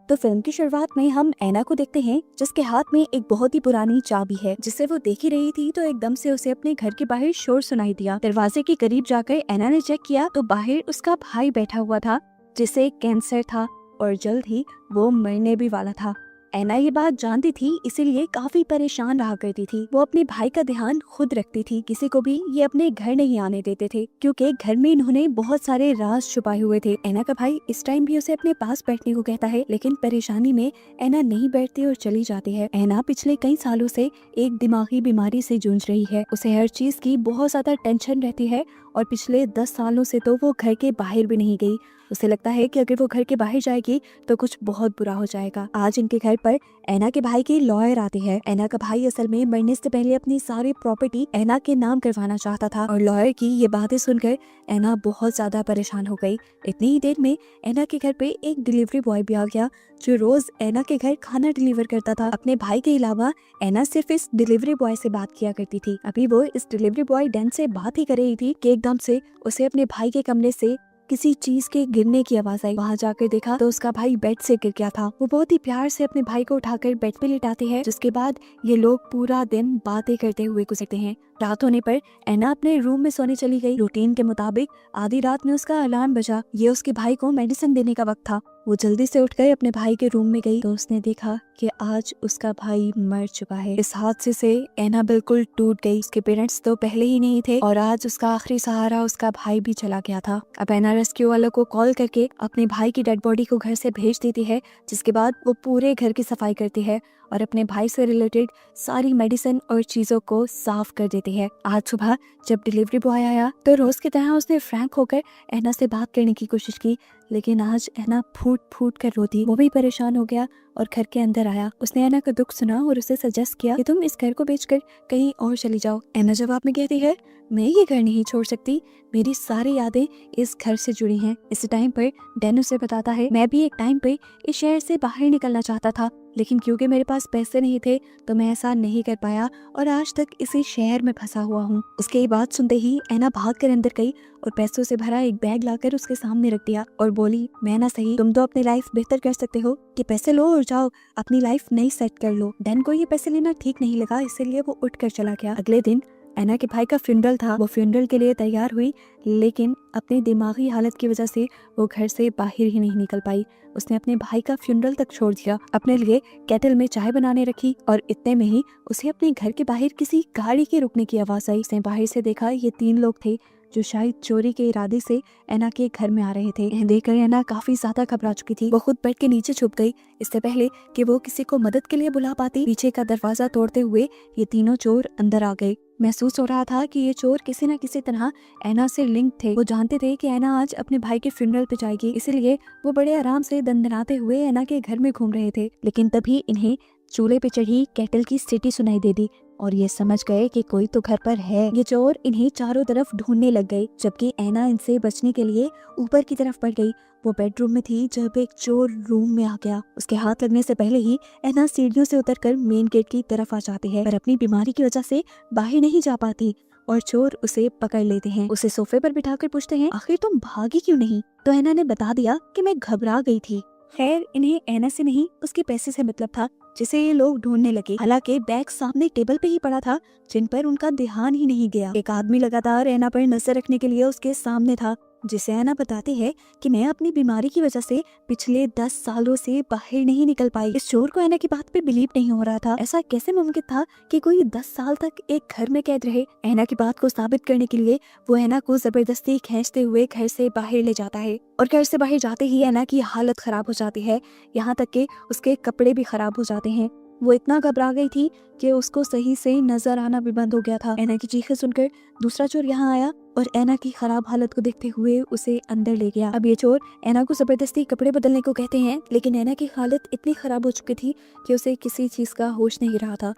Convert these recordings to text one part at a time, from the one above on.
तो फिल्म की शुरुआत में हम ऐना को देखते हैं जिसके हाथ में एक बहुत ही पुरानी चाबी है जिससे वो देख ही रही थी तो एकदम से उसे अपने घर के बाहर शोर सुनाई दिया। दरवाजे के करीब जाकर ऐना ने चेक किया तो बाहर उसका भाई बैठा हुआ था जिसे कैंसर था और जल्द ही वो मरने भी वाला था। ऐना ये बात जानती थी इसीलिए काफी परेशान रहा करती थी। वो अपने भाई का ध्यान खुद रखती थी, किसी को भी ये अपने घर नहीं आने देते थे क्योंकि घर में इन्होंने बहुत सारे राज छुपाए हुए थे। ऐना का भाई इस टाइम भी उसे अपने पास बैठने को कहता है लेकिन परेशानी में ऐना नहीं बैठती और चली जाती है। ऐना पिछले कई सालों से एक दिमागी बीमारी से जूझ रही है। उसे हर चीज की बहुत ज्यादा टेंशन रहती है और पिछले 10 सालों से तो वो घर के बाहर भी नहीं गई। उसे लगता है कि अगर वो घर के बाहर जाएगी तो कुछ बहुत बुरा हो जाएगा। आज इनके घर पर ऐना के भाई की लॉयर आती है। ऐना का भाई असल में मरने से पहले अपनी सारी प्रॉपर्टी ऐना के नाम करवाना चाहता था और लॉयर की ये बातें सुनकर ऐना बहुत ज्यादा परेशान हो गई। इतनी ही देर में ऐना के घर पे एक डिलीवरी बॉय भी आ गया जो रोज ऐना के घर खाना डिलीवर करता था। अपने भाई के अलावा ऐना सिर्फ इस डिलीवरी बॉय से बात किया करती थी। अभी वो इस डिलीवरी बॉय डैन से बात ही कर रही थी कि एकदम से उसे अपने भाई के कमरे से किसी चीज के गिरने की आवाज आई। वहाँ जाकर देखा तो उसका भाई बेड से गिर गया था। वो बहुत ही प्यार से अपने भाई को उठाकर बेड पे लिटाती है जिसके बाद ये लोग पूरा दिन बातें करते हुए गुजरते हैं। रात होने पर ऐना अपने रूम में सोने चली गई। रूटीन के मुताबिक आधी रात में उसका अलार्म बजा। ये उसके भाई को मेडिसिन देने का वक्त था। वो जल्दी से उठकर अपने भाई के रूम में गई तो उसने देखा कि आज उसका भाई मर चुका है। इस हादसे से ऐना बिल्कुल टूट गई। उसके पेरेंट्स तो पहले ही नहीं थे और आज उसका आखिरी सहारा उसका भाई भी चला गया था। अब ऐना रेस्क्यू वालों को कॉल करके अपने भाई की डेड बॉडी को घर से भेज देती है जिसके बाद वो पूरे घर की सफाई करती है और अपने भाई से रिलेटेड सारी मेडिसिन और चीजों को साफ कर देती है। आज सुबह जब डिलीवरी बॉय आया तो रोज की तरह उसने फ्रैंक होकर ऐना से बात करने की कोशिश की लेकिन आज ऐना फूट फूट कर रोती। वो भी परेशान हो गया और घर के अंदर आया। उसने ऐना का दुख सुना और उसे सजेस्ट किया कि तुम इस घर को बेचकर कहीं और चली जाओ। ऐना जवाब में कहती है मैं ये घर नहीं छोड़ सकती, मेरी सारी यादें इस घर से जुड़ी हैं। इस टाइम पर डैन उसे बताता है मैं भी एक टाइम पे इस शहर से बाहर निकलना चाहता था लेकिन क्योंकि मेरे पास पैसे नहीं थे तो मैं ऐसा नहीं कर पाया और आज तक इसी शहर में फंसा हुआ हूँ। उसके ये बात सुनते ही ऐना भाग कर अंदर गई और पैसों से भरा एक बैग लाकर उसके सामने रख दिया और बोली मैं ना सही, तुम तो अपनी लाइफ बेहतर कर सकते हो कि पैसे लो और जाओ अपनी लाइफ नई सेट कर लो। डैन को ये पैसे लेना ठीक नहीं लगा इसीलिए वो उठ कर चला गया। अगले दिन ऐना के भाई का फ्यूनरल था। वो फ्यूनरल के लिए तैयार हुई लेकिन अपनी दिमागी हालत की वजह से वो घर से बाहर ही नहीं निकल पाई। उसने अपने भाई का फ्यूनरल तक छोड़ दिया, अपने लिए केटल में चाय बनाने रखी और इतने में ही उसे अपने घर के बाहर किसी गाड़ी के रुकने की आवाज आई। उसने बाहर से देखा ये 3 लोग थे जो शायद चोरी के इरादे से ऐना के घर में आ रहे थे। इन्हें देखकर ऐना काफी ज्यादा घबरा चुकी थी। वो खुद बेड के नीचे छुप गई इससे पहले कि वो किसी को मदद के लिए बुला पाती। पीछे का दरवाजा तोड़ते हुए ये तीनों चोर अंदर आ गए। महसूस हो रहा था कि ये चोर किसी न किसी तरह ऐना से लिंक थे। वो जानते थे कि ऐना आज अपने भाई के फ्यूनरल पे जाएगी इसीलिए वो बड़े आराम से दंदनाते हुए ऐना के घर में घूम रहे थे। लेकिन तभी इन्हें चूल्हे पे चढ़ी केटल की सीटी सुनाई दे दी और ये समझ गए कि कोई तो घर पर है। ये चोर इन्हें चारों तरफ ढूंढने लग गए जबकि ऐना इनसे बचने के लिए ऊपर की तरफ बढ़ गई। वो बेडरूम में थी जब एक चोर रूम में आ गया। उसके हाथ लगने से पहले ही ऐना सीढ़ियों से उतरकर मेन गेट की तरफ आ जाती है पर अपनी बीमारी की वजह से बाहर नहीं जा पाती और चोर उसे पकड़ लेते हैं। उसे सोफे पर बिठाकर पूछते हैं आखिर तुम भागी क्यों नहीं? तो ऐना ने बता दिया कि मैं घबरा गई थी। खैर इन्हें ऐना से नहीं उसके पैसे से मतलब था जिसे ये लोग ढूंढने लगे। हालांकि बैग सामने टेबल पे ही पड़ा था जिन पर उनका ध्यान ही नहीं गया। एक आदमी लगातार ऐना पर नजर रखने के लिए उसके सामने था जिसे ऐना बताती है कि मैं अपनी बीमारी की वजह से पिछले 10 सालों से बाहर नहीं निकल पाई। इस चोर को ऐना की बात पे बिलीव नहीं हो रहा था। ऐसा कैसे मुमकिन था कि कोई 10 साल तक एक घर में कैद रहे? ऐना की बात को साबित करने के लिए वो ऐना को जबरदस्ती खींचते हुए घर से बाहर ले जाता है और घर से बाहर जाते ही ऐना की हालत खराब हो जाती है, यहाँ तक कि उसके कपड़े भी खराब हो जाते हैं। वो इतना घबरा गई थी कि उसको सही से नजर आना भी बंद हो गया था। ऐना की चीखें सुनकर दूसरा चोर यहाँ आया और ऐना की खराब हालत को देखते हुए उसे अंदर ले गया। अब ये चोर ऐना को जबरदस्ती कपड़े बदलने को कहते हैं लेकिन ऐना की हालत इतनी खराब हो चुकी थी कि उसे किसी चीज का होश नहीं रहा था।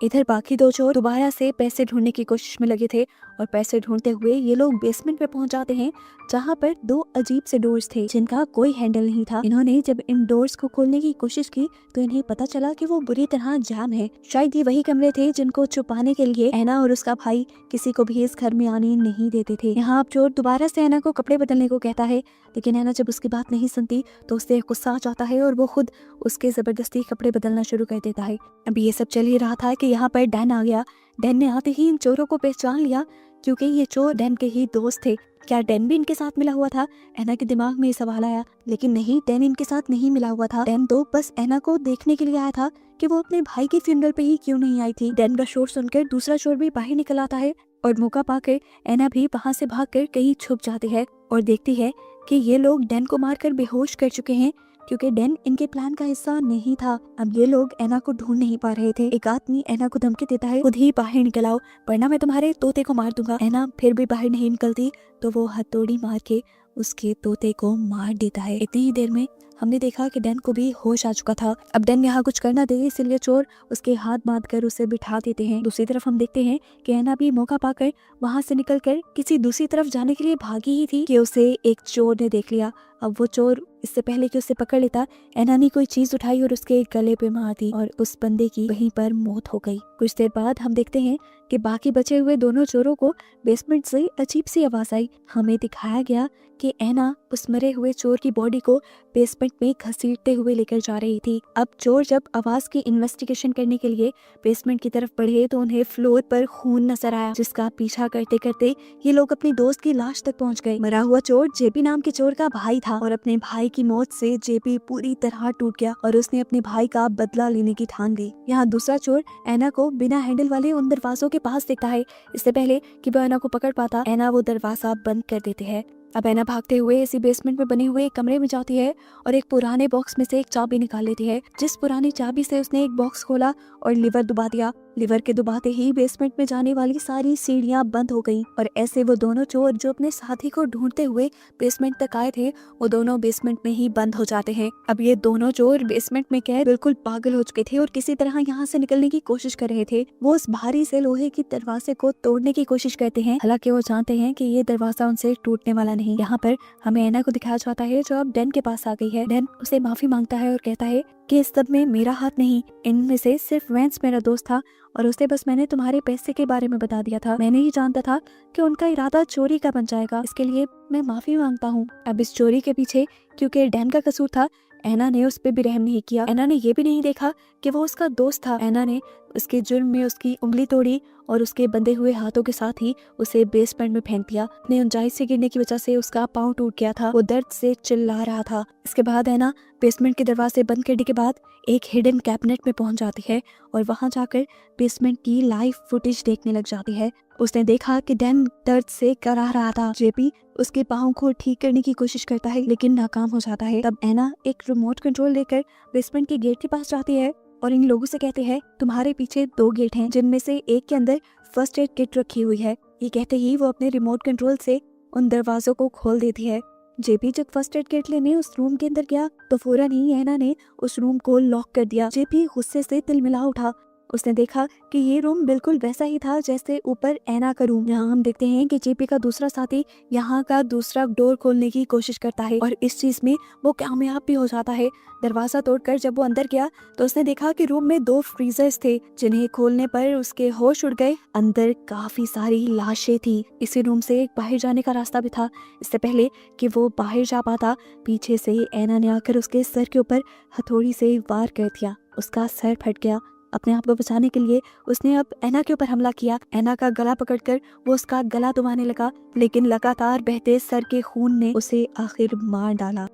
इधर बाकी दो चोर दोबारा से पैसे ढूंढने की कोशिश में लगे थे और पैसे ढूंढते हुए ये लोग बेसमेंट पे पहुंच जाते हैं, जहाँ पर दो अजीब से डोर्स थे जिनका कोई हैंडल नहीं था। इन्होंने जब इन डोर्स को खोलने की कोशिश की तो इन्हें पता चला कि वो बुरी तरह जाम है। शायद ये वही कमरे थे जिनको छुपाने के लिए ऐना और उसका भाई किसी को भी इस घर में आने नहीं देते थे। यहाँ अब चोर दोबारा से ऐना को कपड़े बदलने को कहता है, लेकिन ऐना जब उसकी बात नहीं सुनती तो उससे गुस्सा आ जाता है और वो खुद उसके जबरदस्ती कपड़े बदलना शुरू कर देता है। अब ये सब चल ही रहा था कि यहाँ पर डैन आ गया। डैन ने आते ही इन चोरों को पहचान लिया क्योंकि ये चोर डैन के ही दोस्त थे। क्या डैन भी इनके साथ मिला हुआ था? ऐना के दिमाग में ये सवाल आया, लेकिन नहीं, डैन इनके साथ नहीं मिला हुआ था। डैन तो बस ऐना को देखने के लिए आया था कि वो अपने भाई के फ्यूनरल पे ही क्यों नहीं आई थी। डैन का शोर सुनकर दूसरा चोर भी बाहर निकल आता है और मौका पाकर ऐना भी वहाँ से भागकर कहीं छुप जाती है और देखती है कि ये लोग डैन को मारकर बेहोश कर चुके हैं क्योंकि डैन इनके प्लान का हिस्सा नहीं था। अब ये लोग ऐना को ढूंढ नहीं पा रहे थे। एक आदमी ऐना को धमकी देता है, खुद ही बाहर निकल आओ वरना मैं तुम्हारे तोते को मार दूंगा। ऐना फिर भी बाहर नहीं निकलती तो वो हथौड़ी मार के उसके तोते को मार देता है। इतनी ही देर में हमने देखा कि डैन को भी होश आ चुका था। अब डैन यहाँ कुछ करना दे इसलिए चोर उसके हाथ बांध कर उसे बिठा देते हैं। दूसरी तरफ हम देखते हैं कि ऐना भी मौका पाकर वहाँ से निकलकर किसी दूसरी तरफ जाने के लिए भागी ही थी कि उसे एक चोर ने देख लिया। अब वो चोर इससे पहले कि उसे पकड़ लेता, ऐना ने कोई चीज उठाई और उसके गले पे मार दी और उस बंदे की वहीं पर मौत हो गई। कुछ देर बाद हम देखते हैं कि बाकी बचे हुए दोनों चोरों को बेसमेंट से अजीब सी आवाज आई। हमें दिखाया गया कि ऐना उस मरे हुए चोर की बॉडी को बेसमेंट में घसीटते हुए लेकर जा रही थी। अब चोर जब आवाज की इन्वेस्टिगेशन करने के लिए बेसमेंट की तरफ बढ़े तो उन्हें फ्लोर पर खून नजर आया, जिसका पीछा करते करते ये लोग अपनी दोस्त की लाश तक पहुंच गए। मरा हुआ चोर जेपी नाम के चोर का भाई था और अपने भाई की मौत से जेपी पूरी तरह टूट गया और उसने अपने भाई का बदला लेने की ठान ली। यहाँ दूसरा चोर ऐना को बिना हैंडल वाले उन दरवाजों के पास देखता है। इससे पहले कि वो ऐना को पकड़ पाता, ऐना वो दरवाजा बंद कर देते हैं। अब ऐना भागते हुए इसी बेसमेंट में बने हुए एक कमरे में जाती है और एक पुराने बॉक्स में से एक चाबी निकाल लेती है, जिस पुरानी चाबी से उसने एक बॉक्स खोला और लीवर दबा दिया। लीवर के दबाते ही बेसमेंट में जाने वाली सारी सीढ़ियां बंद हो गईं और ऐसे वो दोनों चोर जो अपने साथी को ढूंढते हुए बेसमेंट तक आए थे वो दोनों बेसमेंट में ही बंद हो जाते हैं। अब ये दोनों चोर बेसमेंट में कैद बिल्कुल पागल हो चुके थे और किसी तरह यहाँ से निकलने की कोशिश कर रहे थे। वो उस भारी से लोहे की दरवाजे को तोड़ने की कोशिश करते हैं, हालांकि वो जानते हैं कि ये दरवाजा उनसे टूटने वाला नहीं। यहाँ पर हमें ऐना को दिखाया जाता है जो अब डैन के पास आ गई है। डैन उसे माफी मांगता है और कहता है कि इस सब में मेरा हाथ नहीं, इनमें से सिर्फ वेंस मेरा दोस्त था और उसे बस मैंने तुम्हारे पैसे के बारे में बता दिया था। मैंने ही जानता था कि उनका इरादा चोरी का बन जाएगा, इसके लिए मैं माफी मांगता हूँ। अब इस चोरी के पीछे क्योंकि डैन का कसूर था, ऐना ने उस पर भी रहम नहीं किया। ऐना ने ये भी नहीं देखा कि वो उसका दोस्त था। ऐना ने उसके जुर्म में उसकी उंगली तोड़ी और उसके बंधे हुए हाथों के साथ ही उसे बेसमेंट में फेंक दिया। अपने ऊंचाई से गिरने की वजह से उसका पाँव टूट गया था, वो दर्द से चिल्ला रहा था। इसके बाद ऐना बेसमेंट के दरवाजे बंद करने के बाद एक हिडन कैबिनेट में पहुंच जाती है और वहां जाकर बेसमेंट की लाइव फुटेज देखने लग जाती है। उसने देखा कि डैन दर्द से कराह रहा था। जेपी उसके पाँव को ठीक करने की कोशिश करता है लेकिन नाकाम हो जाता है। तब ऐना एक रिमोट कंट्रोल लेकर बेसमेंट के गेट के पास जाती है और इन लोगों से कहते हैं तुम्हारे पीछे 2 गेट हैं जिनमें से एक के अंदर फर्स्ट एड किट रखी हुई है। ये कहते ही वो अपने रिमोट कंट्रोल से उन दरवाजों को खोल देती है। जेपी जब फर्स्ट एड किट लेने उस रूम के अंदर गया तो फौरन ही ऐना ने उस रूम को लॉक कर दिया। जेपी गुस्से से तिलमिला उठा। उसने देखा कि ये रूम बिल्कुल वैसा ही था जैसे ऊपर ऐना का रूम। यहाँ हम देखते हैं कि जेपी का दूसरा साथी यहाँ का दूसरा डोर खोलने की कोशिश करता है और इस चीज में वो कामयाब भी हो जाता है। दरवाजा तोड़कर जब वो अंदर गया तो उसने देखा कि रूम में 2 फ्रीजर्स थे जिन्हें खोलने पर उसके होश उड़ गए। अंदर काफी सारी लाशें थी। इसी रूम से एक बाहर जाने का रास्ता भी था। इससे पहले कि वो बाहर जा पाता, पीछे से ऐना ने आकर उसके सर के ऊपर हथौड़ी से वार कर दिया। उसका सर फट गया। अपने आप को बचाने के लिए उसने अब ऐना के ऊपर हमला किया। ऐना का गला पकड़कर वो उसका गला दबाने लगा, लेकिन लगातार बहते सर के खून ने उसे आखिर मार डाला।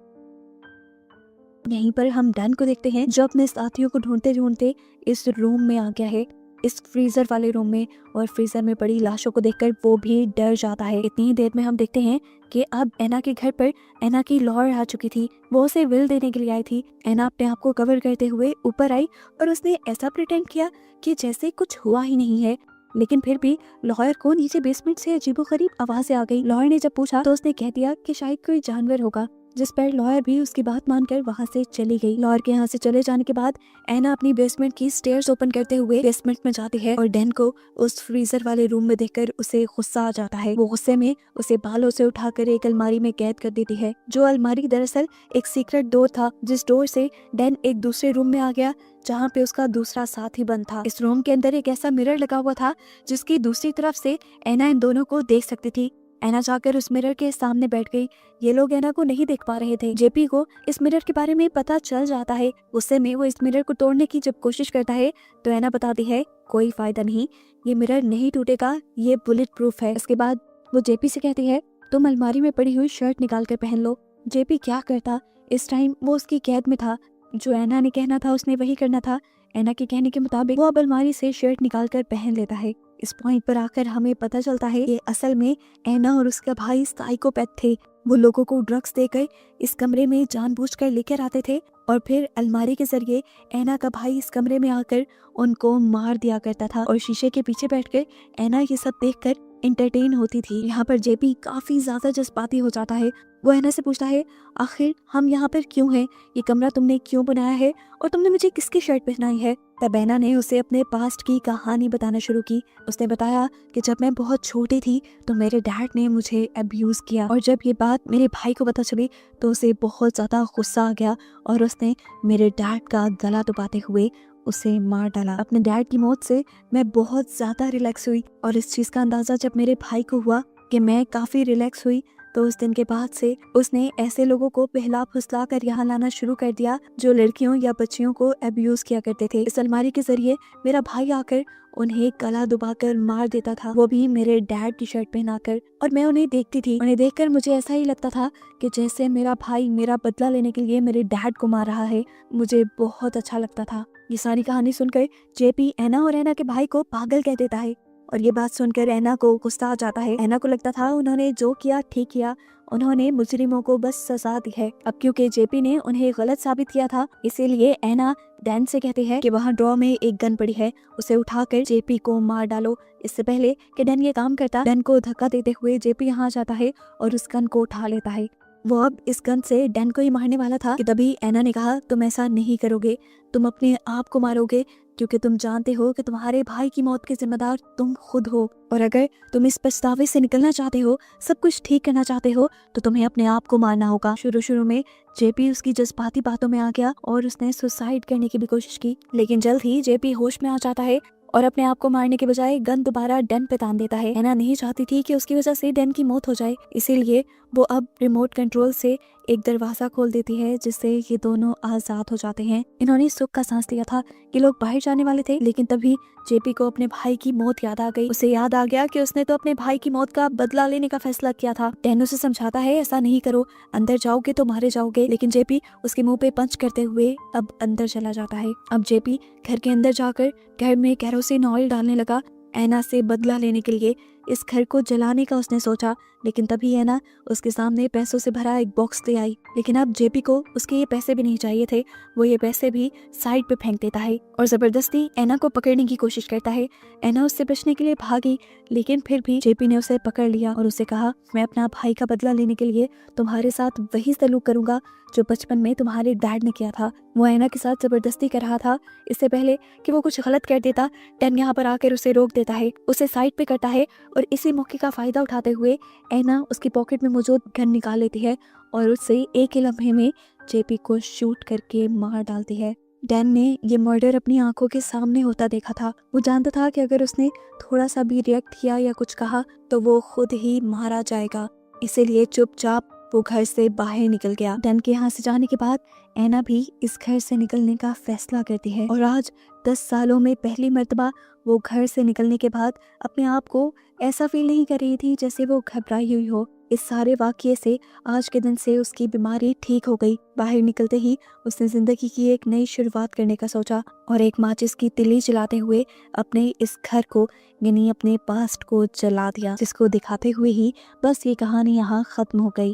यहीं पर हम डैन को देखते हैं जो अपने साथियों को ढूंढते ढूंढते इस रूम में आ गया है, इस फ्रीजर वाले रूम में, और फ्रीजर में पड़ी लाशों को देखकर वो भी डर जाता है। इतनी देर में हम देखते हैं कि अब ऐना के घर पर ऐना की लॉर आ चुकी थी। वो उसे विल देने के लिए आई थी। ऐना अपने आप को कवर करते हुए ऊपर आई और उसने ऐसा प्रिटेंड किया कि जैसे कुछ हुआ ही नहीं है, लेकिन फिर भी लॉयर को नीचे बेसमेंट से अजीबोगरीब आवाजें आ गई। लॉयर ने जब पूछा तो उसने कह दिया कि शायद कोई जानवर होगा। जिस पर लॉयर भी उसकी बात मानकर वहाँ से चली गई। लॉयर के यहाँ से चले जाने के बाद एना अपनी बेसमेंट की स्टेयर्स ओपन करते हुए बेसमेंट में जाती है और डैन को उस फ्रीजर वाले रूम में देखकर उसे गुस्सा आ जाता है। वो गुस्से में उसे बालों से उठाकर एक अलमारी में कैद कर देती है। जो अलमारी दरअसल एक सीक्रेट डोर था, जिस डोर से डैन एक दूसरे रूम में आ गया जहाँ पे उसका दूसरा साथी बंद था। इस रूम के अंदर एक ऐसा मिरर लगा हुआ था जिसकी दूसरी तरफ से एना इन दोनों को देख सकती थी। एना जाकर उस मिरर के सामने बैठ गई। ये लोग एना को नहीं देख पा रहे थे। जेपी को इस मिरर के बारे में पता चल जाता है। गुस्से में वो इस मिरर को तोड़ने की जब कोशिश करता है तो एना बताती है कोई फायदा नहीं, ये मिरर नहीं टूटेगा, ये बुलेट प्रूफ है। इसके बाद वो जेपी से कहती है तुम अलमारी में पड़ी हुई शर्ट निकाल कर पहन लो। जेपी क्या करता, इस टाइम वो उसकी कैद में था। जो एना ने कहना था उसने वही करना था। एना के कहने के मुताबिक वो अब अलमारी से शर्ट निकाल कर पहन लेता है। इस पॉइंट पर आकर हमें पता चलता है कि असल में एना और उसका भाई साइकोपैथ थे। वो लोगों को ड्रग्स देकर इस कमरे में जानबूझकर लेकर आते थे और फिर अलमारी के जरिए एना का भाई इस कमरे में आकर उनको मार दिया करता था और शीशे के पीछे बैठकर एना ये सब देखकर इंटरटेन होती थी। यहाँ पर जेपी काफी ज्यादा जज्बाती हो जाता है। वो एना से पूछता है आखिर हम यहाँ पर क्यों हैं, ये कमरा तुमने क्यों बनाया है और तुमने मुझे किसकी शर्ट पहनाई है। तब एना ने उसे अपने पास्ट की कहानी बताना शुरू की। उसने बताया कि जब मैं बहुत छोटी थी तो मेरे डैड ने मुझे अब्यूज किया और जब ये बात मेरे भाई को पता चली तो उसे बहुत ज्यादा गुस्सा आ गया और उसने मेरे डैड का गला दबाते हुए उसे मार डाला। अपने डैड की मौत से मैं बहुत ज्यादा रिलैक्स हुई और इस चीज का अंदाजा जब मेरे भाई को हुआ कि मैं काफी रिलैक्स हुई तो उस दिन के बाद से उसने ऐसे लोगों को बहला फुसला कर यहाँ लाना शुरू कर दिया जो लड़कियों या बच्चियों को अब्यूज किया करते थे। इस अलमारी के जरिए मेरा भाई आकर उन्हें गला दबाकर मार देता था, वो भी मेरे डैड की शर्ट पहनाकर, और मैं उन्हें देखती थी। उन्हें देखकर मुझे ऐसा ही लगता था कि जैसे मेरा भाई मेरा बदला लेने के लिए मेरे डैड को मार रहा है। मुझे बहुत अच्छा लगता था। ये सारी कहानी सुनकर जेपी एना और एना के भाई को पागल कह देता है और ये बात सुनकर एना को गुस्सा आ जाता है। एना को लगता था उन्होंने जो किया ठीक किया, उन्होंने मुजरिमों को बस सजा दी है। अब क्योंकि जेपी ने उन्हें गलत साबित किया था इसीलिए एना डैन से कहती है कि वहाँ ड्रॉ में एक गन पड़ी है, उसे उठाकर जेपी को मार डालो। इससे पहले कि डैन ये काम करता, डैन को धक्का देते हुए जेपी यहाँ जाता है और उस गन को उठा लेता है। वो अब इस गन से डैन को ही मारने वाला था कि तभी एना ने कहा तुम ऐसा नहीं करोगे, तुम अपने आप को मारोगे क्योंकि तुम जानते हो कि तुम्हारे भाई की मौत के जिम्मेदार तुम खुद हो और अगर तुम इस पछतावे से निकलना चाहते हो, सब कुछ ठीक करना चाहते हो तो तुम्हें अपने आप को मारना होगा। शुरू में जेपी उसकी जज्बाती बातों में आ गया और उसने सुसाइड करने की भी कोशिश की, लेकिन जल्द ही जेपी होश में आ जाता है और अपने आप को मारने के बजाय गन दोबारा डैन पे तान देता है। एना नहीं चाहती थी कि उसकी वजह से डैन की मौत हो जाए, इसीलिए वो अब रिमोट कंट्रोल से एक दरवाजा खोल देती है जिससे ये दोनों आजाद हो जाते हैं। इन्होंने सुख का सांस लिया था कि लोग बाहर जाने वाले थे, लेकिन तभी जेपी को अपने भाई की मौत याद आ गई। उसे याद आ गया कि उसने तो अपने भाई की मौत का बदला लेने का फैसला किया था। डैन उसे समझाता है ऐसा नहीं करो, अंदर जाओगे तो मारे जाओगे, लेकिन जेपी उसके मुंह पे पंच करते हुए अब अंदर चला जाता है। अब जेपी घर के अंदर जाकर घर में केरोसिन ऑयल डालने लगा एना से बदला लेने के लिए। इस घर को जलाने का उसने सोचा, लेकिन तभी एना उसके सामने पैसों से भरा एक बॉक्स ले आई। लेकिन अब जेपी को उसके ये पैसे भी नहीं चाहिए थे, वो ये पैसे भी साइड पे फेंक देता है और जबरदस्ती एना को पकड़ने की कोशिश करता है। एना उससे बचने के लिए भागी, लेकिन फिर भी जेपी ने उसे पकड़ लिया और उसे कहा मैं अपना भाई का बदला लेने के लिए तुम्हारे साथ वही सलूक करूंगा जो बचपन में तुम्हारे डैड ने किया था। वो एना के साथ जबरदस्ती कर रहा था। इससे पहले कि वो कुछ गलत कर देता, डैन यहाँ पर आकर उसे रोक देता है, उसे साइड पे करता है और इसी मौके का फायदा उठाते हुए एना उसकी पॉकेट में मौजूद गन निकाल लेती है और उससे एक ही लम्हे में जेपी को शूट करके मार डालती है। डैन ने ये मर्डर अपनी आंखों के सामने होता देखा था। वो जानता था कि अगर उसने थोड़ा सा भी रिएक्ट किया या कुछ कहा तो वो खुद ही मारा जाएगा, इसीलिए चुपचाप वो घर से बाहर निकल गया। डैन के यहाँ से जाने के बाद एना भी इस घर से निकलने का फैसला करती है और आज 10 सालों में पहली मर्तबा वो घर से निकलने के बाद अपने आप को ऐसा फील नहीं कर रही थी जैसे वो घबराई हुई हो। इस सारे वाकये से आज के दिन से उसकी बीमारी ठीक हो गई। बाहर निकलते ही उसने जिंदगी की एक नई शुरुआत करने का सोचा और एक माचिस की तिली जलाते हुए अपने इस घर को यानी अपने पास्ट को जला दिया, जिसको दिखाते हुए ही बस ये कहानी यहाँ खत्म हो गई।